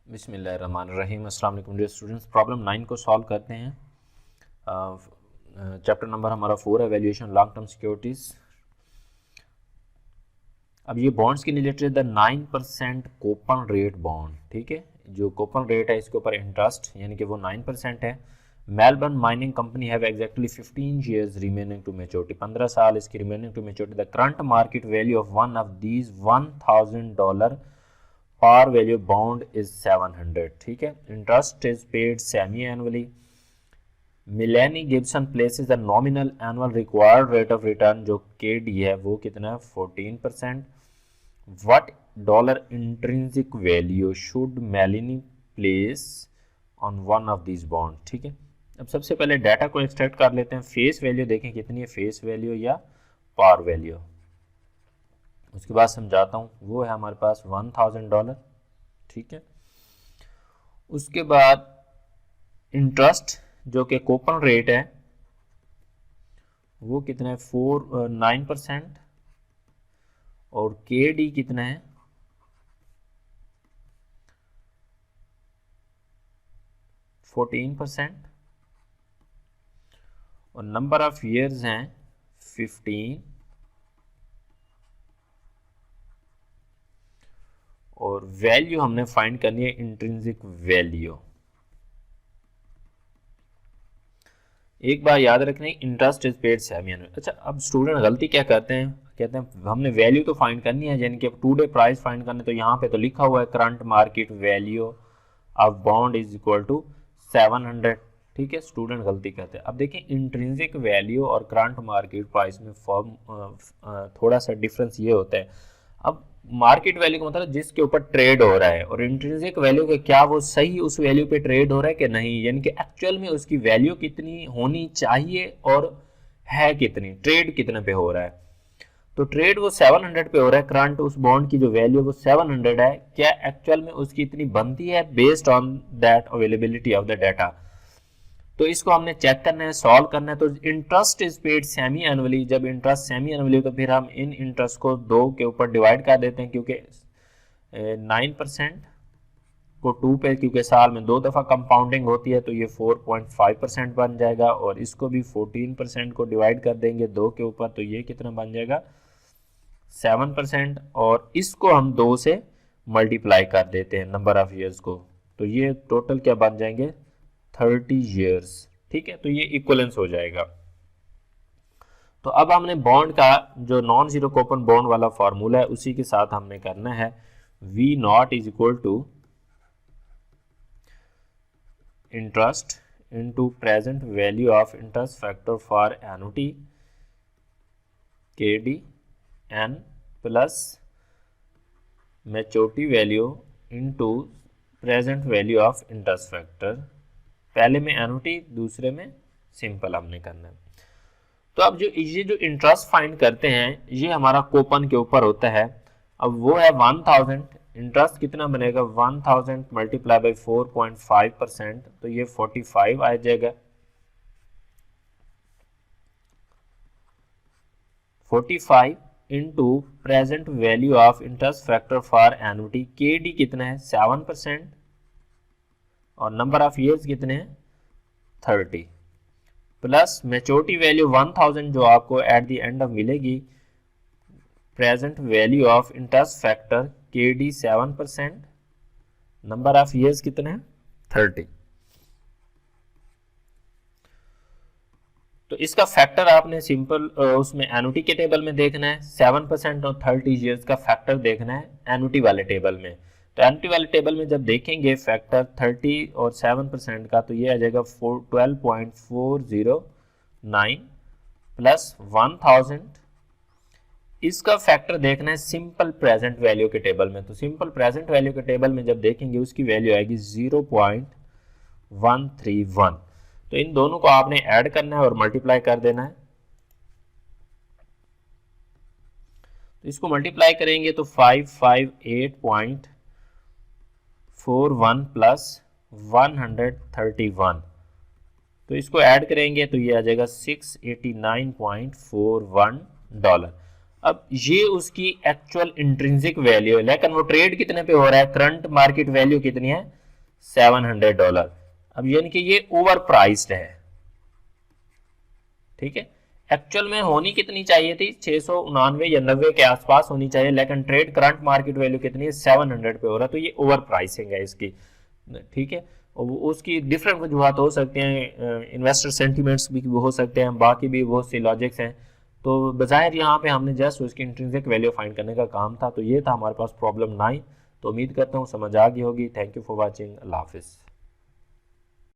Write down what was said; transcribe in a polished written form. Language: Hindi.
बिस्मिल्लाहिर्रहमानिर्रहीम। अस्सलाम वालेकुम डियर स्टूडेंट्स। प्रॉब्लम 9 को सॉल्व करते हैं। चैप्टर नंबर हमारा 4 है, वैल्यूएशन लॉन्ग टर्म सिक्योरिटीज़। अब ये बॉन्ड्स के related the 9% coupon rate bond, ठीक है। जो कूपन रेट है इसके ऊपर इंटरेस्ट यानी कि वो 9% है। Melbourne mining company have exactly 15 years remaining to maturity, 15 साल इसकी remaining to maturity. The current market value of one of these $1000 par value bond is 700, ठीक है। Interest is paid semi annually. Melanie Gibson places the nominal annual required rate of return जो KD है वो कितना है 14%। What dollar intrinsic value should Melanie place on one of this bond, ठीक है। अब सबसे पहले डाटा को एक्सट्रैक्ट कर लेते हैं। फेस वैल्यू देखें कितनी है, फेस वैल्यू या पार वैल्यू। उसके बाद समझाता हूँ। वो है हमारे पास $1000, ठीक है। उसके बाद इंटरेस्ट जो कि कूपन रेट है वो कितना है 9%। और KD कितना है 14%। और नंबर ऑफ ईयर्स हैं 15। और वैल्यू हमने फाइंड करनी है इंट्रिंसिक वैल्यू। एक बार याद रखना, interest is paid semi annual. अच्छा, अब स्टूडेंट गलती क्या करते हैं, कहते हैं हमने वैल्यू तो फाइंड करनी है, यानी कि टू डे प्राइस फाइंड करने, तो यहाँ पे तो लिखा हुआ है current market value of bond is equal to 700, ठीक है। स्टूडेंट गलती करते हैं। अब देखिए इंट्रिंसिक वैल्यू और करंट मार्केट प्राइस में थोड़ा सा डिफरेंस ये होता है। अब मार्केट वैल्यू का मतलब जिसके ऊपर ट्रेड हो रहा है, और इंट्रिंसिक वैल्यू का क्या वो सही उस वैल्यू पे ट्रेड हो रहा है कि नहीं, यानी कि एक्चुअल में उसकी वैल्यू कितनी होनी चाहिए और है कितनी, ट्रेड कितने पे हो रहा है। तो ट्रेड वो 700 पे हो रहा है, करंट उस बॉन्ड की जो वैल्यू वो 700 है, क्या एक्चुअल में उसकी इतनी बनती है based on that availability of the data. तो इसको हमने चेक करना है, सॉल्व करना है। तो interest is paid semi annually, जब इंटरेस्ट सेमी एनुअली तो फिर हम इन इंटरेस्ट को 2 के ऊपर डिवाइड कर देते हैं, क्योंकि 9% को 2 पे, क्योंकि साल में 2 दफ़ा कंपाउंडिंग होती है, तो ये 4.5% बन जाएगा। और इसको भी 14% को डिवाइड कर देंगे 2 के ऊपर, तो ये कितना बन जाएगा 7%। और इसको हम 2 से मल्टीप्लाई कर देते हैं नंबर ऑफ ईयर्स को, तो ये टोटल क्या बन जाएंगे 30 years, ठीक है। तो ये इक्वलेंस हो जाएगा। तो अब हमने बॉन्ड का जो नॉन जीरो कूपन बॉन्ड वाला फॉर्मूला है उसी के साथ हमने करना है। V0 is equal to interest into present value of interest factor for annuity KD N plus maturity value into present value of interest factor. पहले में एनुटी, दूसरे में सिंपल हमने करना है। तो अब ये जो इंटरेस्ट फाइंड करते हैं ये हमारा कूपन के ऊपर होता है। अब वो है 1000, इंटरेस्ट कितना बनेगा 1000 मल्टीप्लाई बाई 4.5%, तो ये 45 आ जाएगा। 45 into present value of interest factor for annuity, KD कितना है 7%। और नंबर ऑफ ईयर्स कितने हैं 30, प्लस मैच्योरिटी वैल्यू 1000 जो आपको एट द एंड ऑफ मिलेगी, present value of interest factor KD 7%, number of years कितने हैं 30। तो इसका फैक्टर आपने सिंपल उसमें एनुटी के टेबल में देखना है, 7% और 30 ईयर्स का फैक्टर देखना है एनुटी वाले टेबल में। तो एनुटी वाले टेबल में जब देखेंगे फैक्टर 30 और 7% का, तो ये आ जाएगा 12.409 प्लस 1000। इसका फैक्टर देखना है सिंपल प्रेजेंट वैल्यू के टेबल में। तो सिंपल प्रेजेंट वैल्यू के टेबल में जब देखेंगे उसकी वैल्यू आएगी 0.131। तो इन दोनों को आपने ऐड करना है और मल्टीप्लाई कर देना है। तो इसको मल्टीप्लाई करेंगे तो 558.41 प्लस 131, तो इसको ऐड करेंगे तो ये आ जाएगा $689.41। अब ये उसकी एक्चुअल इंट्रिंसिक वैल्यू है, लेकिन वो ट्रेड कितने पे हो रहा है, करंट मार्केट वैल्यू कितनी है $700। अब यानी कि ये ओवर प्राइस्ड है, ठीक है। एक्चुअल में होनी कितनी चाहिए थी, 699 या 90 के आसपास होनी चाहिए, लेकिन ट्रेड करंट मार्केट वैल्यू कितनी है, 700 पे हो रहा है, तो ये ओवर प्राइसिंग है इसकी, ठीक है। और उसकी डिफरेंट वजूहत हो सकते हैं, इन्वेस्टर सेंटिमेंट्स भी हो सकते हैं, बाकी भी बहुत सी लॉजिक्स हैं। तो बज़ाहिर यहाँ पे हमने जस्ट उसकी इंट्रिंसिक वैल्यू फाइंड करने का काम था, तो ये था हमारे पास प्रॉब्लम 9। तो उम्मीद करता हूँ समझ आ गई होगी। Thank you for watching. अल्लाह हाफिज़।